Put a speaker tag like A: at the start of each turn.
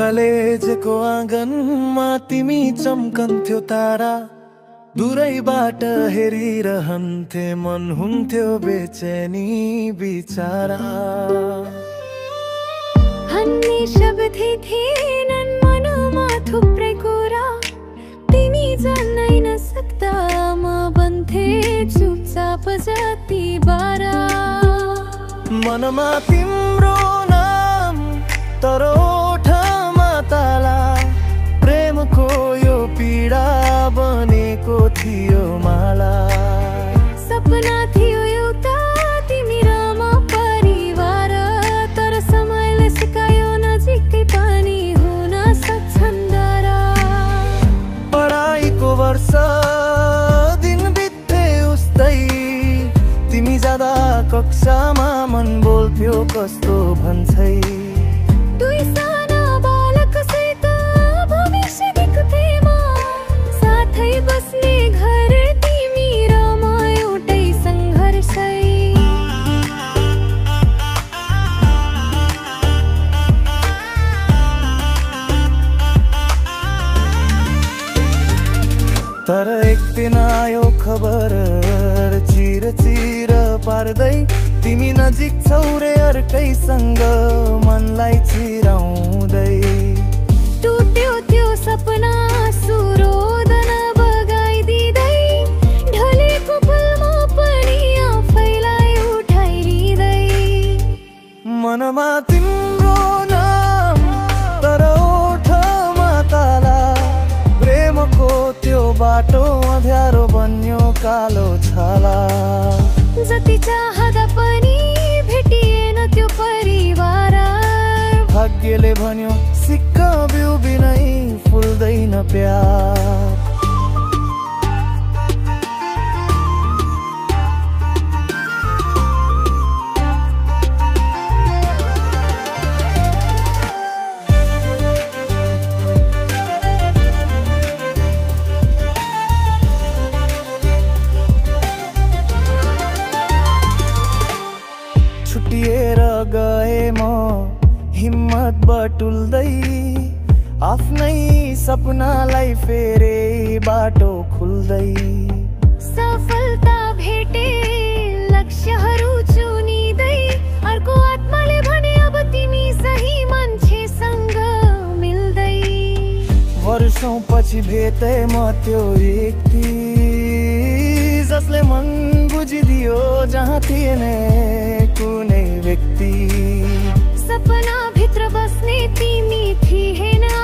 A: कलेजको आँगनमा तिमी चम्कन्थ्यो तारा, दूरैबाट हेरिरहन्थे मन हुन्थ्यो बेचैनी बिचारा।
B: भन्ने शब्द थिएनन् मनमा थुप्रै कुरा, तिमी जान्नै नसक्दा म बन्थे चुपचाप जति बारा।
A: मनमा तिम्रो नाम तर ओठमा ताला, प्रेमको यो पीडा बनेको थियो माला।
B: सपना थियो एउटा तिमी र म परिवार, तर समयले सिकायो नजिकै पनि हुन सक्छन् डरा।
A: पढाइको वर्ष दिन बित्थे उस्तै, तिमी जाँदा कक्षामा मन बोल्थ्यो कस्तो भन्छै।
B: दुई साना बालकसहित भविष्य देख्थे म, साथै बस्ने घर तिमी र म एउटै सङ्घर्षै।
A: तर एक दिन आयो खबर चिर पार्दै, तिमी नजिक छौ रे अर्कैसँग मनलाई चिराउँदै।
B: टुट्यो त्यो सपना सुरोदन बगाइदिँदै, ढलेको पलमा पनि आफैलाई उठाइदिँदै।
A: मनमा तिम्रो नाम तर ओठमा ताला, प्रेमको त्यो बाटो अँध्यारो बन्यो कालो छाला।
B: जति चाहदा पनि भेटिएन त्यो परिवार,
A: भाग्यले भन्यो सिक्का बिउ बिनै फुल्दैन प्यार। छुटिएर गए म हिम्मत बटुल्दै, आफ्नै सपनालाई फेरे बाटो खुल्दै।
B: सफलता भेटे लक्ष्यहरू चुनिँदै, अर्को आत्माले भने अब तिमी सही मान्छेसँग मिल्दै।
A: वर्षौं पछि भेटे म त्यो व्यक्ति, जसले मन बुझिदियो जहाँ थिएन कुनै व्यक्ति।
B: सपना भित्र बस्ने तिमी थिएनौ,